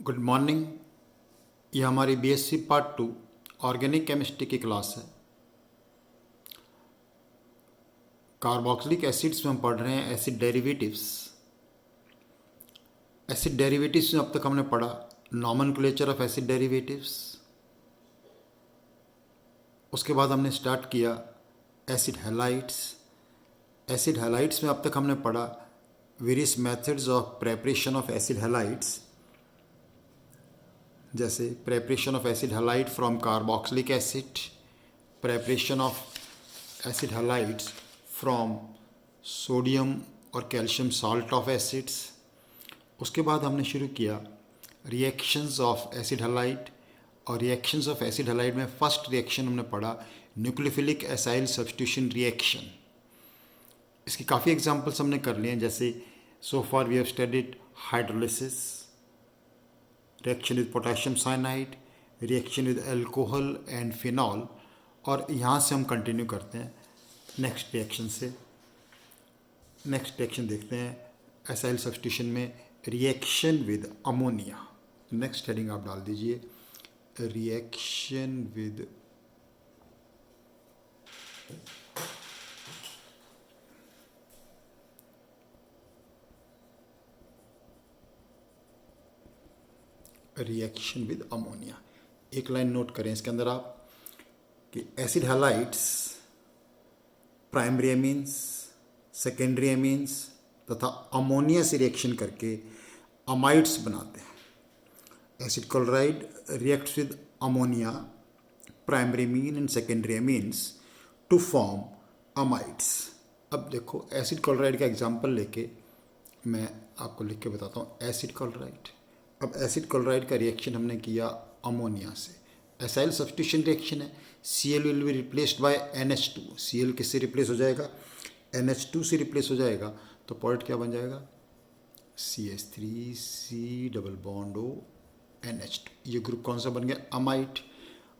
Good morning. ये हमारी BSc part 2 organic chemistry की क्लास है। कार्बोक्सिलिक एसिड्स में हम पढ़ रहे हैं एसिड डेरिवेटिव्स। एसिड डेरिवेटिव्स में अब तक हमने पढ़ा नॉमेनक्लेचर ऑफ एसिड डेरिवेटिव्स। उसके बाद हमने स्टार्ट किया एसिड हैलाइड्स। एसिड हैलाइड्स में अब तक हमने पढ़ा various methods of preparation of acid halides, जैसे preparation of acid halide from carboxylic acid, preparation of acid halides from sodium और कैल्शियम सॉल्ट ऑफ एसिड्स। उसके बाद हमने शुरू किया रिएक्शंस ऑफ एसिड हैलाइड, और रिएक्शंस ऑफ एसिड हैलाइड में first reaction हमने पढ़ा न्यूक्लियोफिलिक एसाइल सब्स्टिट्यूशन रिएक्शन। इसकी काफ़ी एग्जांपल्स हमने कर लिए हैं, जैसे so far we have studied hydrolysis, reaction with potassium cyanide, reaction with alcohol and phenol, और यहाँ से हम कंटिन्यू करते हैं नेक्स्ट रिएक्शन से। नेक्स्ट रिएक्शन देखते हैं एसाइल सब्स्टिट्यूशन में reaction with ammonia. Next heading आप डाल दीजिए reaction with reaction with ammonia. एक लाइन नोट करें इसके अंदर आप कि acid halides primary amines, secondary amines तथा अमोनिया से रिएक्शन करके अमाइड्स बनाते हैं। Acid chloride reacts with ammonia, primary amine and secondary amines to form amides. अब देखो एसिड क्लोराइड का एग्जांपल लेके मैं आपको लिख के बताता हूँ एसिड क्लोराइड। अब एसिड क्लोराइड का रिएक्शन हमने किया अमोनिया से, एसाइल सब्स्टिट्यूशन रिएक्शन है। Cl will be replaced by NH2। Cl किससे रिप्लेस हो जाएगा? NH2 से रिप्लेस हो जाएगा, तो प्रोडक्ट क्या बन जाएगा? CH3C double bond O NH2। ये ग्रुप कौन सा बन गया? अमाइड।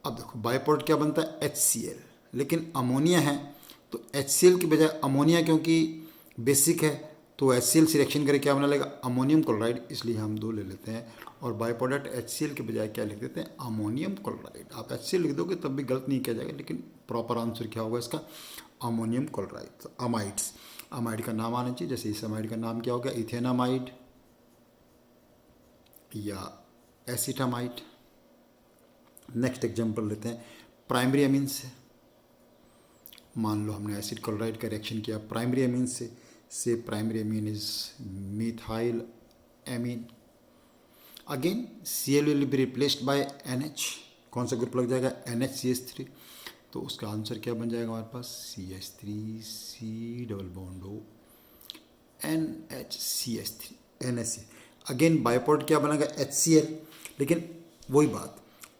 अब देखो बाय प्रोडक्ट क्या बनता है? HCl। लेकिन अमोनिया है तो HCl की बजाय अमोनिया क्योंकि बेसिक है तो HCl से रिएक्शन करके क्या बना लेगा? Ammonium chloride. इसलिए हम दो ले लेते हैं और बाय प्रोडक्ट HCl के बजाय क्या लिख देते हैं? Ammonium chloride. आप HCl लिख दोगे तब भी गलत नहीं किया जाएगा, लेकिन प्रॉपर आंसर क्या होगा इसका? Ammonium chloride. तो अमाइड्स, अमाइड का नाम आना चाहिए। जैसे इस अमाइड का नाम क्या होगा? इथेनामाइड या एसिटामाइड। नेक्स्ट एग्जाम्पल लेते हैं प्राइमरी एमीन से। मान लो हमने एसिड क्लोराइड का रिएक्शन किया प्राइमरी एमीन से primary amine is methyl amine. Again Cl will be replaced by NH। कौन सा ग्रुप लग जाएगा? NHCH3। तो उसका आंसर क्या बन जाएगा हमारे पास? CH3C double bond O NHCH3 NH। Again by product क्या बनेगा? HCl। लेकिन वही बात,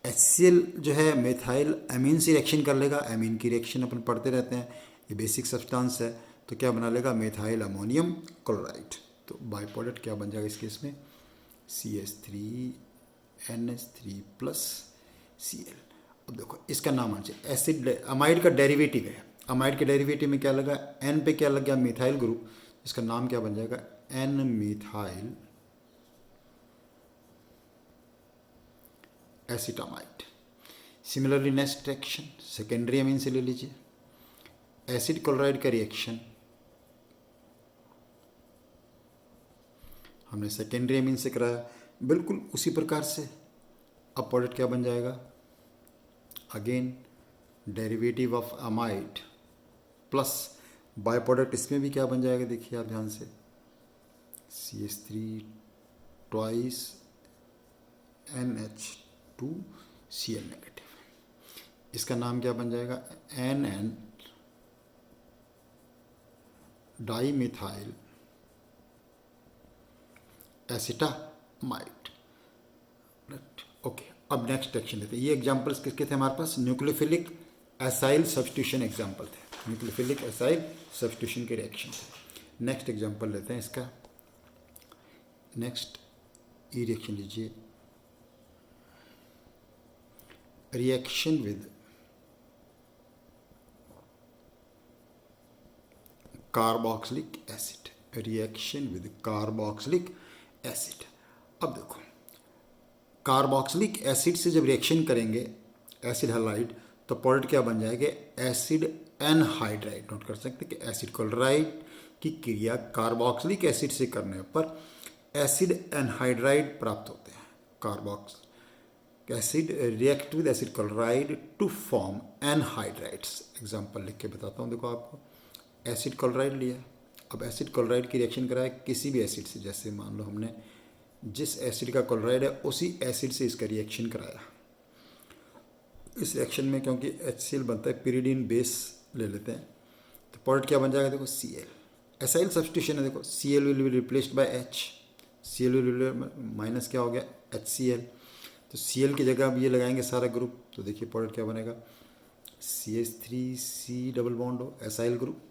HCl जो है मिथाइल एमीन से रिएक्शन कर लेगा। एमीन की रिएक्शन अपन पढ़ते रहते हैं, ये बेसिक सब्सटेंस है, तो क्या बना लेगा? Methyl ammonium chloride. तो बाय प्रोडक्ट क्या बन जाएगा इस केस में? CH3NH3 plus Cl। अब देखो इसका नाम आना चाहिए एसिड। अमाइड का डेरिवेटिव है, अमाइड के डेरिवेटिव में क्या लगा? N पे क्या लग गया? Methyl group. इसका नाम क्या बन जाएगा? N methyl acetamide. Similarly next reaction secondary amine से ले लीजिए। एसिड क्लोराइड का रिएक्शन हमने सेकेंडरी एमीन से कराया, बिल्कुल उसी प्रकार से। अब प्रोडक्ट क्या बन जाएगा? Again derivative of amide plus by product इसमें भी क्या बन जाएगा? देखिए आप ध्यान से, CH3 ट्वाइस NH2Cl नेगेटिव। इसका नाम क्या बन जाएगा? NN dimethyl acetamide. ओके, अब नेक्स्ट रिएक्शन लेते हैं। ये एग्जांपल्स किसके थे हमारे पास? न्यूक्लियोफिलिक एसाइल सब्स्टिट्यूशन एग्जांपल थे, न्यूक्लियोफिलिक एसाइल सब्स्टिट्यूशन के रिएक्शन थे। नेक्स्ट एग्जांपल लेते हैं इसका। नेक्स्ट ये रिएक्शन लीजिए, reaction with carboxylic acid. Reaction with carboxylic acid. अब देखो कार्बोक्सिलिक एसिड से जब रिएक्शन करेंगे एसिड हैलाइड, तो प्रोडक्ट क्या बन जाएगा, एसिड एनहाइड्राइड। नोट कर सकते हैं कि एसिड क्लोराइड की क्रिया कार्बोक्सिलिक एसिड से करने पर एसिड एनहाइड्राइड प्राप्त होते हैं। Carboxylic acid react with acid chloride to form anhydrides. Example लिख के बताता हूँ। देखो आपको एसिड क्लोराइड लिया, अब एसिड क्लोराइड की रिएक्शन कराया किसी भी एसिड से, जैसे मान लो हमने जिस एसिड का क्लोराइड है उसी एसिड से इसका रिएक्शन कराया। इस रिएक्शन में क्योंकि HCl बनता है, pyridine बेस ले लेते हैं, तो प्रोडक्ट क्या बन जाएगा, देखो Cl। एसाइल सब्स्टिट्यूशन है, देखो Cl will be replaced by H, Cl will minus क्या हो गया HCl, तो Cl की जगह अब ये लगाएंगे सारा ग्रुप, तो देखिए प्रोडक्ट क्या बनेगा, CH3C डबल बॉन्ड हो, एसाइल ग्रुप,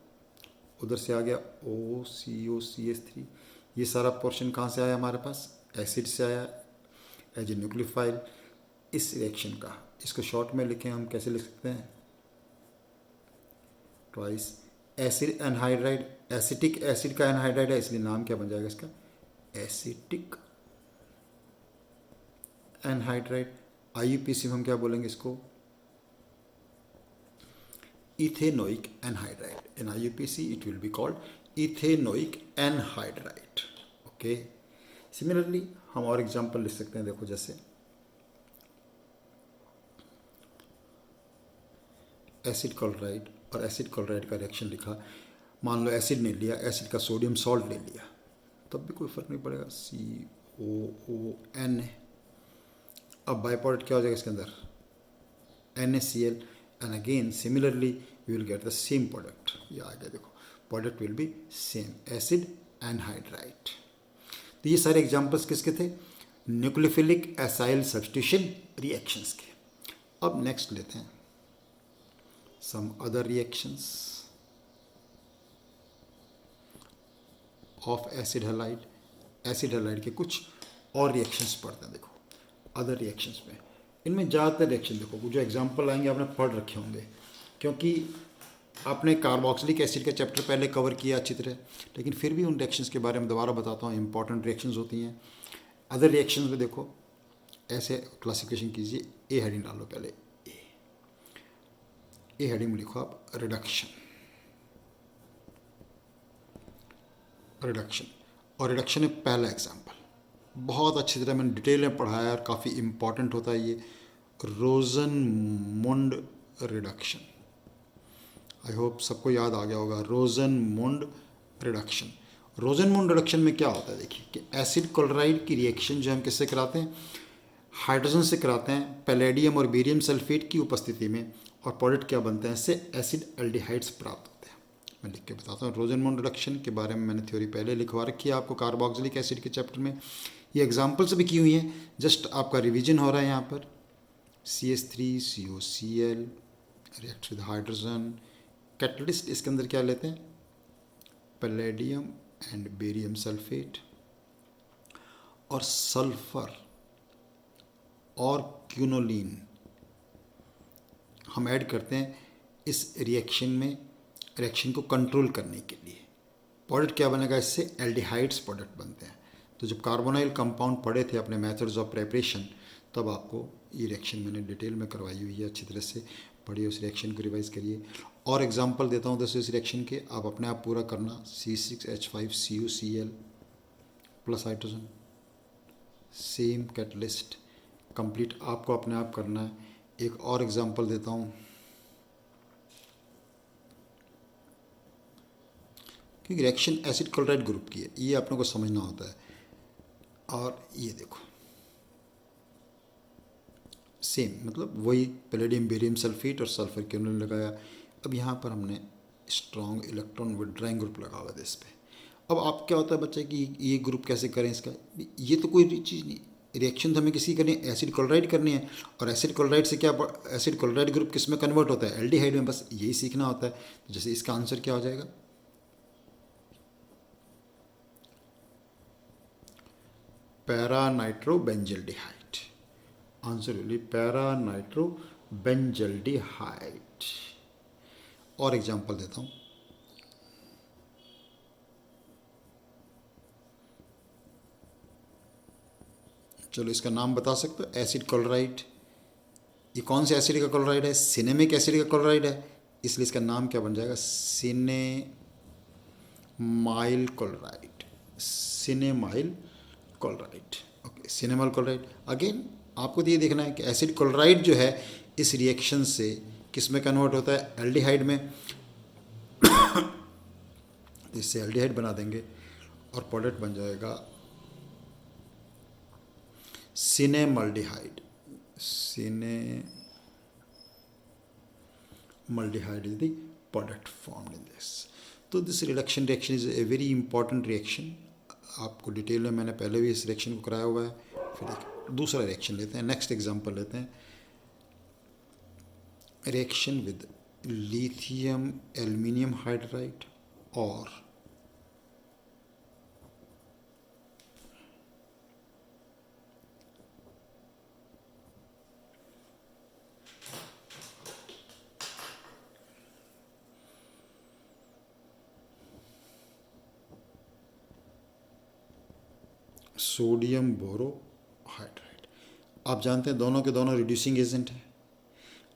उधर से आ गया OCO CH3। ये सारा पोर्शन कहाँ से आया हमारे पास, एसिड से आया एज ए न्यूक्लियोफाइल। इस रिएक्शन का, इसको शॉर्ट में लिखें हम, कैसे लिख सकते हैं, twice acid anhydride, acetic acid का एनहाइड्राइड है इसलिए नाम क्या बन जाएगा इसका, एसिटिक एनहाइड्राइड। IUPAC में हम क्या बोलेंगे इसको, ethanoic anhydride. In IUPAC it will be called ethanoic anhydride. Okay, similarly हम और एग्जांपल लिख सकते हैं। देखो जैसे एसिड क्लोराइड और एसिड क्लोराइड का रिएक्शन लिखा, मान लो एसिड नहीं लिया, एसिड का सोडियम सॉल्ट ले लिया, तब भी कोई फर्क नहीं पड़ेगा, COON है। अब बाय प्रोडक्ट क्या हो जाएगा इसके अंदर, NaCl, and again similarly you will get the same product. ये आ गया, देखो product will be same, acid anhydride. तो ये सारे एग्जांपल्स किसके थे, न्यूक्लियोफिलिक एसाइल सब्स्टिट्यूशन रिएक्शंस के। अब नेक्स्ट लेते हैं some other reactions of acid halide। Acid halide के कुछ और रिएक्शंस पढ़ते हैं। देखो अदर रिएक्शंस में, इनमें ज़्यादातर रिएक्शन देखो जो एग्जांपल आएंगे आपने पढ़ रखे होंगे, क्योंकि आपने कार्बोक्सिलिक एसिड का चैप्टर पहले कवर किया अच्छी तरह, लेकिन फिर भी उन रिएक्शंस के बारे में दोबारा बताता हूँ। इंपॉर्टेंट रिएक्शंस होती हैं। अदर रिएक्शंस में देखो ऐसे क्लासिफिकेशन कीजिए, ए हेडिंग डालो पहले, ए हेडिंग में लिखो आप रिडक्शन। रिडक्शन और रिडक्शन में पहला एग्जांपल बहुत अच्छी तरह मैंने डिटेल में पढ़ाया और काफ़ी इम्पॉर्टेंट होता है ये, रोजनमुंड रिडक्शन। आई होप सबको याद आ गया होगा, रोजनमुंड रिडक्शन। रोजनमुंड रिडक्शन में क्या होता है, देखिए कि एसिड क्लोराइड की रिएक्शन जो हम किससे कराते हैं, हाइड्रोजन से कराते हैं, पैलेडियम और बेरियम सल्फेट की उपस्थिति में, और प्रोडक्ट क्या बनते हैं, इससे एसिड एल्डिहाइड्स प्राप्त होते हैं। मैं लिख के बताता हूँ। रोजनमुंड रिडक्शन के बारे में मैंने थ्योरी पहले लिखवा रखी है आपको कार्बोक्सिलिक एसिड के चैप्टर में, ये एग्जांपल्स भी की हुई हैं, जस्ट आपका रिवीजन हो रहा है यहाँ पर। CH3COCl react with hydrogen, catalyst इसके अंदर क्या लेते हैं, पैलेडियम एंड बेरियम सल्फेट, और सल्फर और क्यूनोलिन हम ऐड करते हैं इस रिएक्शन में, रिएक्शन को कंट्रोल करने के लिए। प्रोडक्ट क्या बनेगा, इससे एल्डिहाइड्स प्रोडक्ट बनते हैं। तो जब कार्बोनाइल कंपाउंड पढ़े थे अपने मेथड्स ऑफ प्रेपरेशन, तब आपको ये रिएक्शन मैंने डिटेल में करवाई हुई है, अच्छी तरह से पढ़िए, उस रिएक्शन को रिवाइज करिए। और एग्जांपल देता हूँ दोस्तों इस रिएक्शन के, आप अपने आप पूरा करना। C6H5CuCl plus hydrogen, same catalyst, complete आपको अपने आप करना है। एक और एग्जांपल देता हूँ, क्योंकि रिएक्शन एसिड क्लोराइड ग्रुप की है, ये अपने को समझना होता है। और ये देखो सेम, मतलब वही पैलेडियम बेरियम सल्फेट और सल्फर क्यूनोलिन लगाया। अब यहाँ पर हमने स्ट्रॉन्ग इलेक्ट्रॉन विड्रॉइंग ग्रुप लगा हुआ था इस पर। अब आप क्या होता है बच्चे कि ये ग्रुप कैसे करें इसका, ये तो कोई चीज़ नहीं, रिएक्शन तो हमें किसी करनी है, एसिड क्लोराइड करनी है, और एसिड क्लोराइड से क्या, एसिड क्लोराइड ग्रुप किस में कन्वर्ट होता है, एल्डिहाइड में, बस यही सीखना होता है। तो जैसे इसका आंसर क्या हो जाएगा, para nitrobenzaldehyde. Answer will be para nitrobenzaldehyde. और एग्जांपल देता हूँ, चलो इसका नाम बता सकते हो, एसिड क्लोराइड। ये कौन से एसिड का क्लोराइड है? सिनेमिक एसिड का क्लोराइड है, इसलिए इसका नाम क्या बन जाएगा? सिनेमाइल chloride. सिनेमाइल chloride, okay, सिनेमाइल chloride. Again आपको तो ये देखना है कि एसिड क्लोराइड जो है इस रिएक्शन से किस में कन्वर्ट होता है? एल्डिहाइड में। तो इससे एल्डिहाइड बना देंगे और प्रोडक्ट बन जाएगा सिनेमल्डिहाइड। Cinemaldehyde is the product formed in this. तो this reduction reaction is a very important reaction. आपको डिटेल में मैंने पहले भी इस रिएक्शन को कराया हुआ है। फिर एक दूसरा रिएक्शन लेते हैं, नेक्स्ट एग्जांपल लेते हैं, reaction with lithium aluminium hydride और सोडियम बोरोहाइड्राइड। आप जानते हैं दोनों के दोनों रिड्यूसिंग एजेंट हैं।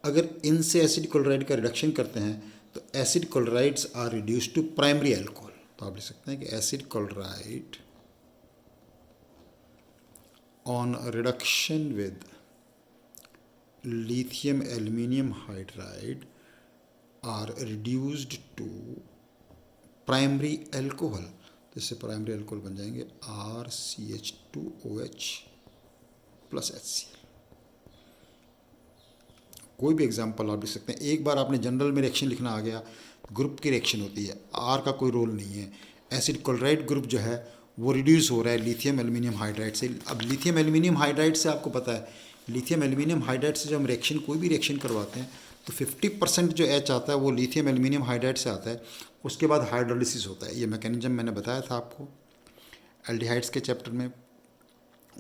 अगर इनसे एसिड क्लोराइड का रिडक्शन करते हैं तो acid chlorides are reduce to primary alcohol. तो आप लिख सकते हैं कि acid chloride on reduction with lithium aluminum hydride are reduced to primary alcohol। तो इससे प्राइमरी अल्कोहल बन जाएंगे RCH2OH प्लस HCl। कोई भी एग्जांपल आप लिख सकते हैं। एक बार आपने जनरल में रिएक्शन लिखना आ गया, ग्रुप की रिएक्शन होती है, आर का कोई रोल नहीं है। एसिड क्लोराइड ग्रुप जो है वो रिड्यूस हो रहा है लिथियम एल्यूमिनियम हाइड्राइड से। अब लिथियम एल्यूमिनियम हाइड्राइड से आपको पता है, लिथियम एल्यूमिनियम हाइड्राइड से जब हम रिएक्शन कोई भी रिएक्शन करवाते हैं तो 50% जो एच आता है वो लिथियम एल्यूमिनियम हाइड्राइड से आता है। उसके बाद हाइड्रोलिसिस होता है। ये मैकेनिज्म मैंने बताया था आपको एल्डिहाइड्स के चैप्टर में,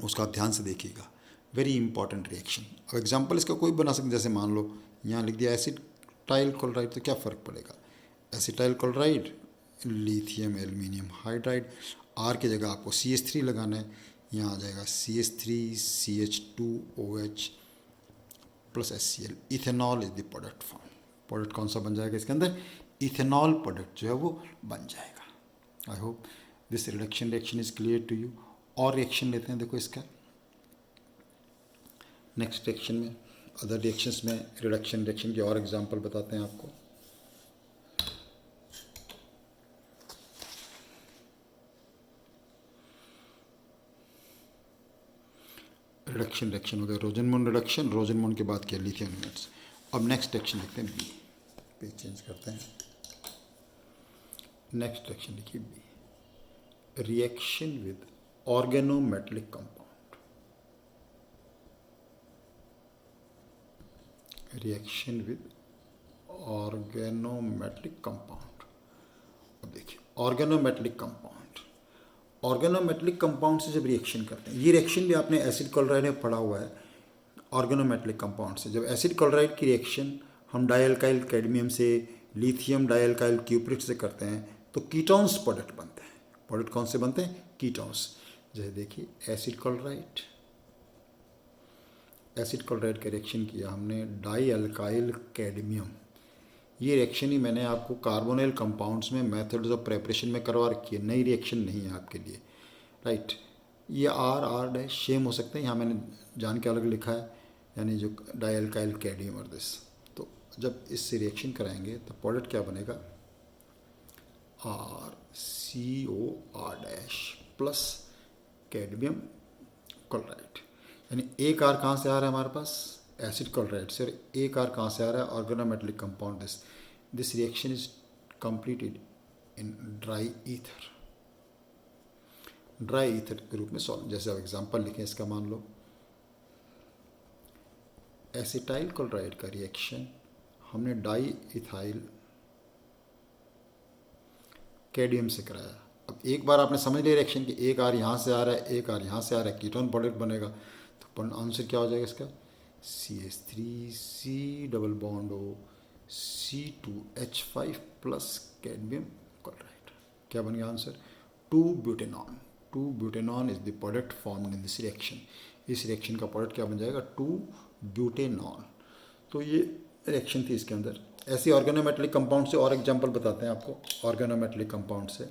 उसका आप ध्यान से देखिएगा। Very important reaction. अब एग्जाम्पल इसका कोई बना सकते, जैसे मान लो यहाँ लिख दिया एसिटाइल क्लोराइड, तो क्या फ़र्क पड़ेगा? Acetyl chloride lithium aluminium hydride, R की जगह आपको CH3 लगाना है, यहाँ आ जाएगा CH3CH2OH plus HCl। Ethanol is the product form. Product कौन सा बन जाएगा इसके अंदर? इथेनॉल प्रोडक्ट जो है वो बन जाएगा। I hope this reaction is clear to you. और रिएक्शन लेते हैं, देखो इसका नेक्स्ट रिएक्शन में, अदर रिएक्शंस में रिएक्शन के और एग्जांपल बताते हैं आपको। रिएक्शन हो गया रोजनमोन रिडक्शन, रोजनमोन के बाद किया लिथियम एलिमेंट्स। अब नेक्स्ट रिएक्शन लिखते हैं बी, पेज चेंज करते हैं। नेक्स्ट रिएक्शन लिखिए B, reaction with organometallic compound. Reaction with organometallic compound. अब देखिए ऑर्गेनोमेटलिक कंपाउंड, ऑर्गेनोमेटलिक कंपाउंड से जब रिएक्शन करते हैं, ये रिएक्शन भी आपने एसिड क्लोराइड में पढ़ा हुआ है। ऑर्गेनोमेटलिक कंपाउंड से जब एसिड क्लोराइड की रिएक्शन हम डाइअल्काइल कैडमियम से लिथियम डाइअल्काइल क्यूप्रिट से करते हैं तो कीटोन्स प्रोडक्ट बनते हैं। प्रोडक्ट कौन से बनते हैं? कीटोन्स। जैसे देखिए एसिड क्लोराइड का रिएक्शन किया हमने डाइअल्काइल कैडमियम। ये रिएक्शन ही मैंने आपको कार्बोनिल कंपाउंड्स में मेथड्स ऑफ प्रेपरेशन में करवा रखी है, नई रिएक्शन नहीं है आपके लिए, राइट। ये आर डैश सेम हो सकते हैं, यहाँ मैंने जान के अलग लिखा है, यानी जो डाइअल्काइल कैडमियम और दिस। तो जब इससे रिएक्शन कराएंगे तो प्रोडक्ट क्या बनेगा? RCOR dash plus cadmium chloride. यानी एक आर कहाँ से आ रहा है हमारे पास? एसिड क्लोराइड से। एक आर कहाँ से आ रहा है? Organometallic compound. This reaction is completed in dry ether. Dry ether के रूप में सॉल्व। जैसे आप एग्जांपल लिखें इसका, मान लो एसिटाइल क्लोराइड का रिएक्शन हमने डाई इथाइल कैडमियम से कराया। अब एक बार आपने समझ लिया रिएक्शन कि एक आर यहाँ से आ रहा है, एक आर यहाँ से आ रहा है, कीटोन प्रोडक्ट बनेगा। तो आंसर क्या हो जाएगा इसका? CH3C double bond O C2H5 plus cadmium chloride. क्या बन गया answer? 2 butanone. 2 butanone is the product formed in this reaction. इस रिएक्शन का प्रोडक्ट क्या बन जाएगा, 2-ब्यूटेनॉल। तो ये रिएक्शन थी इसके अंदर। ऐसी ऑर्गेनोमेटेलिक कंपाउंड से और एग्जांपल बताते हैं आपको ऑर्गेनोमेटेलिक कंपाउंड से,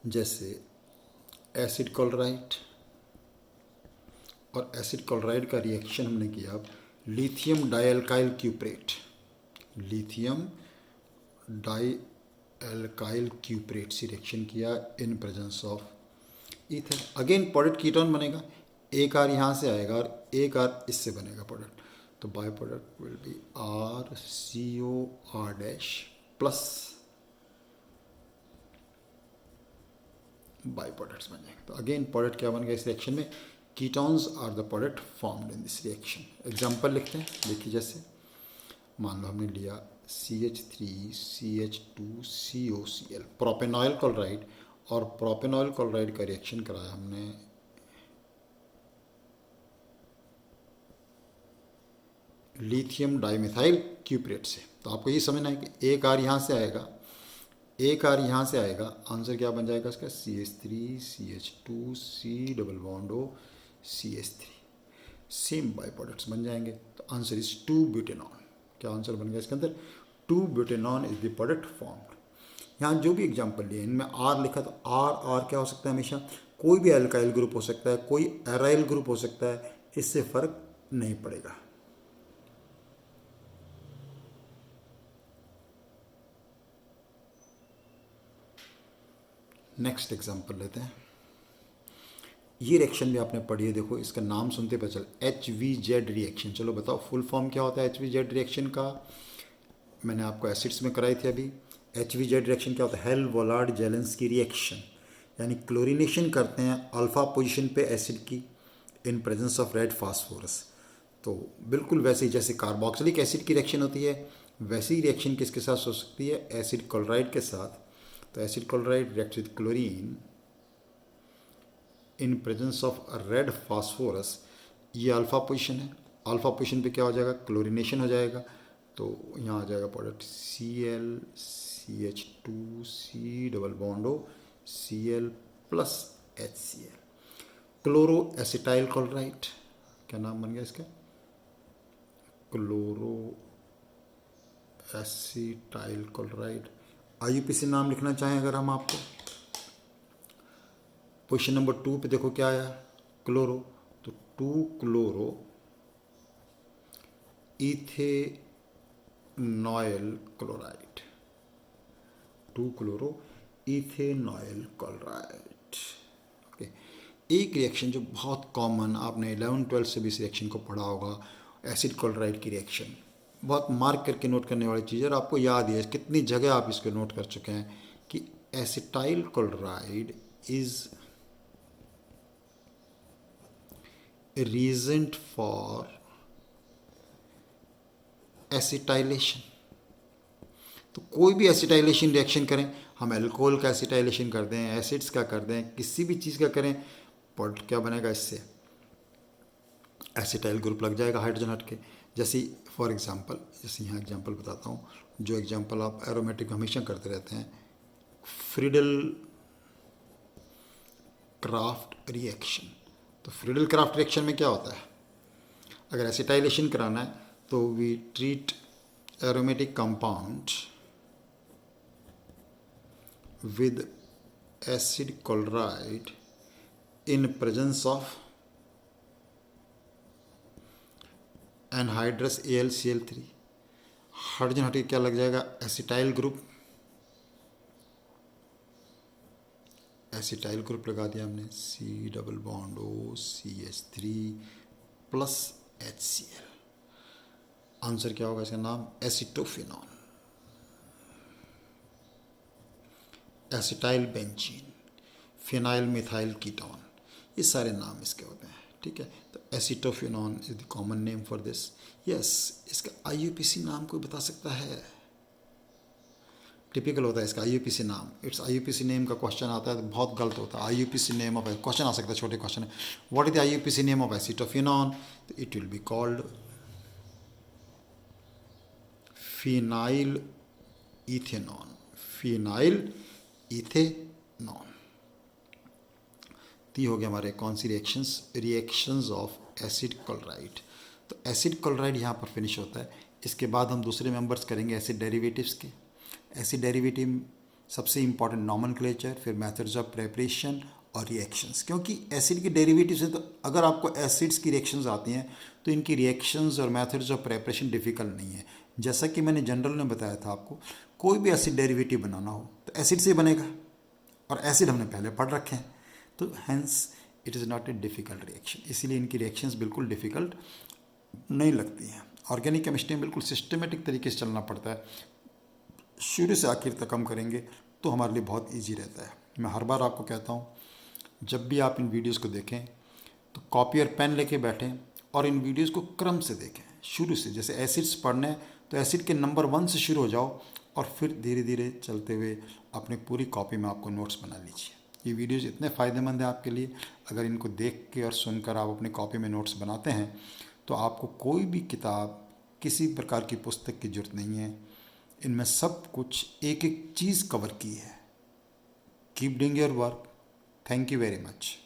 जैसे एसिड क्लोराइड। और एसिड क्लोराइड का रिएक्शन हमने किया लिथियम डाइअल्काइल क्यूप्रेट, लिथियम डाइअल्काइल क्यूप्रेट से रिएक्शन किया in presence of ether. Again product ketone बनेगा, एक आर यहाँ से आएगा और एक आर इससे बनेगा प्रोडक्ट। तो by product will be RCOR dash plus by products बन जाएंगे। तो अगेन प्रोडक्ट क्या बन गया इस रिएक्शन में, ketones are the product formed in this reaction. Example लिखते हैं, देखिए जैसे मान लो हमने लिया CH3CH2COCl प्रोपेनॉइल क्लोराइड, और प्रोपेनॉइल क्लोराइड का रिएक्शन कराया हमने लिथियम डाइमिथाइल क्यूप्रेट से। तो आपको ये समझना है कि एक आर यहाँ से आएगा, एक आर यहाँ से आएगा, आंसर क्या बन जाएगा इसका, CH3CH2C double bond O CH3, same by products बन जाएंगे। तो आंसर इज 2-ब्यूटेनॉल। क्या आंसर बन गया इसके अंदर, 2-ब्यूटेनॉल इज द प्रोडक्ट फॉर्म्ड। यहाँ जो भी एग्जांपल लिए इनमें आर लिखा, तो आर क्या हो सकता है, हमेशा कोई भी अल्काइल ग्रुप हो सकता है, कोई एराइल ग्रुप हो सकता है, इससे फर्क नहीं पड़ेगा। नेक्स्ट एग्जांपल लेते हैं। ये रिएक्शन भी आपने पढ़ी है, देखो इसका नाम सुनते पता चल, HVZ रिएक्शन। चलो बताओ फुल फॉर्म क्या होता है HVZ रिएक्शन का, मैंने आपको एसिड्स में कराई थी अभी। HVZ रिएक्शन क्या होता है, हेल वोलार्ड जेलेंस्की रिएक्शन, यानी क्लोरीनेशन करते हैं अल्फा पोजीशन पे एसिड की in presence of red phosphorus. तो बिल्कुल वैसे ही जैसे कार्बोक्सिलिक एसिड की रिएक्शन होती है, वैसी रिएक्शन किसके साथ हो सकती है, एसिड क्लोराइड के साथ। तो acid chloride react with chlorine in presence of red phosphorus, ये अल्फा पोजीशन है, अल्फा पोजीशन पे क्या हो जाएगा, क्लोरीनेशन हो जाएगा। तो यहाँ आ जाएगा product ClCH2C double bond O Cl plus HCl, chloro acetyl chloride. क्या नाम बन गया इसका, क्लोरो एसिटाइल क्लोराइड। IUPAC नाम लिखना चाहें अगर हम आपको, पोजीशन नंबर 2 पे देखो क्या आया, क्लोरो, तो 2-क्लोरो इथेनॉयल क्लोराइड, 2-क्लोरो इथेनॉयल क्लोराइड। ओके, एक रिएक्शन जो बहुत कॉमन, आपने 11-12 से भी इस रिएक्शन को पढ़ा होगा, एसिड क्लोराइड की रिएक्शन, बहुत मार्क करके नोट करने वाली चीज़ है, और आपको याद है कितनी जगह आप इसको नोट कर चुके हैं कि acetyl chloride is reagent for acetylation. तो कोई भी एसिटाइलेशन रिएक्शन करें, हम अल्कोहल का एसिटाइलेशन कर दें, एसिड्स का कर दें, किसी भी चीज़ का करें, प्रोडक्ट क्या बनेगा, इससे एसिटाइल ग्रुप लग जाएगा हाइड्रोजन हट के। जैसे फॉर एग्जांपल, जैसे यहाँ एग्जांपल बताता हूँ, जो एग्जांपल आप एरोमेटिक हमेशा करते रहते हैं, फ्रीडल क्राफ्ट रिएक्शन। तो फ्रीडल क्राफ्ट रिएक्शन में क्या होता है, अगर एसिटाइलेशन कराना है तो we treat aromatic compound with acid chloride in presence of anhydrous AlCl3, hydrogen हट के क्या लग जाएगा, एसिटाइल ग्रुप, एसिटाइल ग्रुप लगा दिया हमने, C double bond O CH3 plus HCl। Answer क्या होगा इसका नाम, acetophenol, acetyl benzene, phenyl methyl ketone, ये सारे नाम इसके होते हैं। ठीक है, तो acetophenone is the common name for this. Yes, इसका IUPAC नाम कोई बता सकता है, टिपिकल होता है इसका IUPAC नाम। इट्स IUPAC नेम का क्वेश्चन आता है तो बहुत गलत होता है। IUPAC नेम ऑफ, क्वेश्चन आ सकता है, छोटे क्वेश्चन है, what is the IUPAC name of acetophenone, it will be called phenyl ethanone, phenyl ethanone. तो ये हो गया हमारे कौन सी रिएक्शंस ऑफ एसिड क्लोराइड। तो एसिड क्लोराइड यहाँ पर फिनिश होता है। इसके बाद हम दूसरे मेंबर्स करेंगे एसिड डेरिवेटिव्स के। एसिड डेरिवेटिव सबसे इंपॉर्टेंट नॉमेनक्लेचर, फिर मेथड्स ऑफ प्रेपरेशन और रिएक्शंस। क्योंकि एसिड के डेरिवेटिव्स हैं, तो अगर आपको एसिड्स की रिएक्शंस आती हैं तो इनकी रिएक्शंस और मेथड्स ऑफ प्रेपरेशन डिफ़िकल्ट नहीं है। जैसा कि मैंने जनरल में बताया था आपको, कोई भी एसिड डेरिवेटिव बनाना हो तो एसिड से बनेगा, और एसिड हमने पहले पढ़ रखे हैं, तो hence it is not a difficult reaction. इसीलिए इनकी रिएक्शंस बिल्कुल डिफ़िकल्ट नहीं लगती हैं। ऑर्गेनिक केमिस्ट्री में बिल्कुल सिस्टमेटिक तरीके से चलना पड़ता है, शुरू से आखिर तक हम करेंगे तो हमारे लिए बहुत इजी रहता है। मैं हर बार आपको कहता हूँ, जब भी आप इन वीडियोस को देखें तो कॉपी और पेन लेके बैठें और इन वीडियोस को क्रम से देखें, शुरू से। जैसे एसिड्स पढ़ने हैं तो एसिड के नंबर 1 से शुरू हो जाओ और फिर धीरे धीरे चलते हुए अपनी पूरी कॉपी में आपको नोट्स बना लीजिए। ये वीडियोस इतने फ़ायदेमंद हैं आपके लिए, अगर इनको देख के और सुनकर आप अपनी कॉपी में नोट्स बनाते हैं तो आपको कोई भी किताब, किसी प्रकार की पुस्तक की ज़रूरत नहीं है। इनमें सब कुछ एक एक चीज़ कवर की है। Keep doing your work. Thank you very much.